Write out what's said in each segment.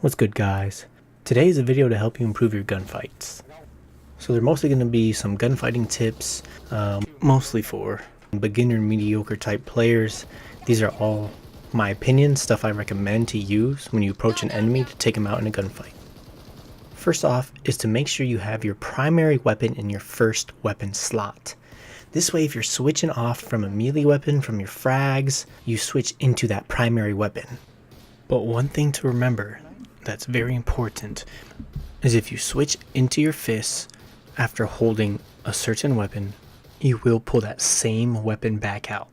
What's good, guys? Today is a video to help you improve your gunfights. So they're mostly going to be some gunfighting tips, mostly for beginner mediocre type players. These are all my opinions, stuff I recommend to use when you approach an enemy to take them out in a gunfight. First off is to make sure you have your primary weapon in your first weapon slot. This way, if you're switching off from a melee weapon from your frags, you switch into that primary weapon. But one thing to remember that's very important is if you switch into your fists after holding a certain weapon, you will pull that same weapon back out.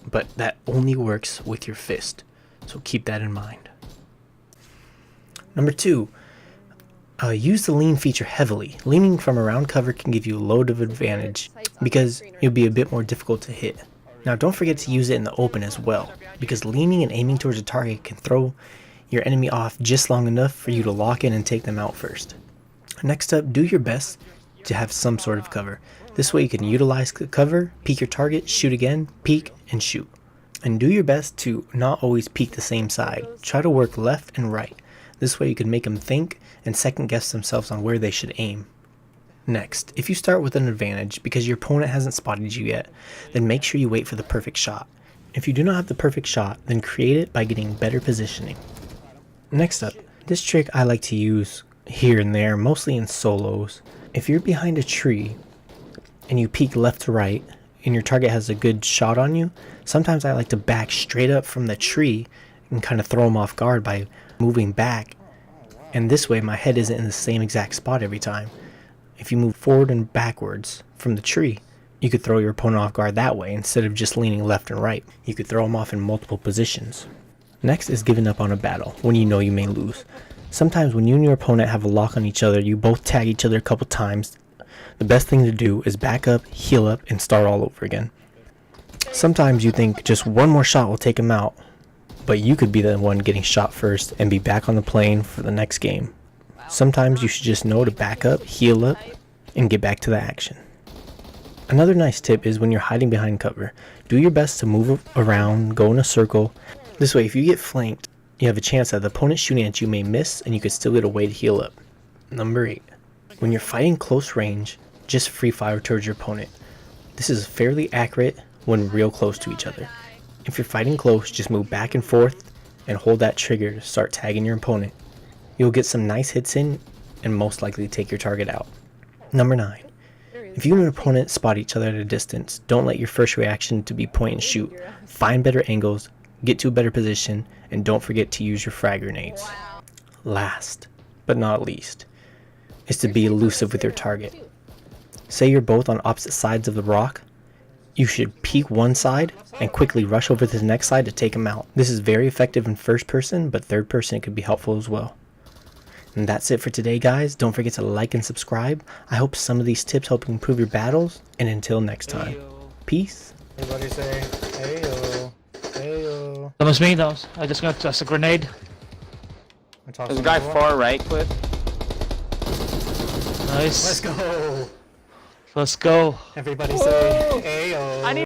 But that only works with your fist, so keep that in mind. Number 2, use the lean feature heavily. Leaning from around cover can give you a load of advantage because it'll be a bit more difficult to hit. Now don't forget to use it in the open as well, because leaning and aiming towards a target can throw your enemy off just long enough for you to lock in and take them out first. Next up, do your best to have some sort of cover. This way you can utilize the cover, peek your target, shoot again, peek, and shoot. And do your best to not always peek the same side. Try to work left and right. This way you can make them think and second guess themselves on where they should aim. Next, if you start with an advantage because your opponent hasn't spotted you yet, then make sure you wait for the perfect shot. If you do not have the perfect shot, then create it by getting better positioning. Next up, this trick I like to use here and there, mostly in solos. If you're behind a tree and you peek left to right and your target has a good shot on you, sometimes I like to back straight up from the tree and kind of throw them off guard by moving back. And this way my head isn't in the same exact spot every time. If you move forward and backwards from the tree, you could throw your opponent off guard that way instead of just leaning left and right. You could throw them off in multiple positions. Next is giving up on a battle when you know you may lose. Sometimes when you and your opponent have a lock on each other, you both tag each other a couple times. The best thing to do is back up, heal up, and start all over again. Sometimes you think just one more shot will take him out, but you could be the one getting shot first and be back on the plane for the next game. Sometimes you should just know to back up, heal up, and get back to the action. Another nice tip is when you're hiding behind cover, do your best to move around, go in a circle. This way, if you get flanked, you have a chance that the opponent shooting at you may miss and you could still get a way to heal up. Number 8, when you're fighting close range, just free fire towards your opponent. This is fairly accurate when real close to each other. If you're fighting close, just move back and forth and hold that trigger to start tagging your opponent. You'll get some nice hits in and most likely take your target out. Number 9, if you and your opponent spot each other at a distance, don't let your first reaction to be point and shoot. Find better angles, get to a better position, and don't forget to use your frag grenades. Last, but not least, is to be elusive with your target. Say you're both on opposite sides of the rock, you should peek one side and quickly rush over to the next side to take them out. This is very effective in first person, but third person it could be helpful as well. And that's it for today, guys. Don't forget to like and subscribe. I hope some of these tips help you improve your battles, and until next time, peace. Everybody say, heyo, heyo. That was me, though. I just got a grenade. There's a guy far right, Cliff. Nice. Let's go. Let's go. Everybody say, heyo.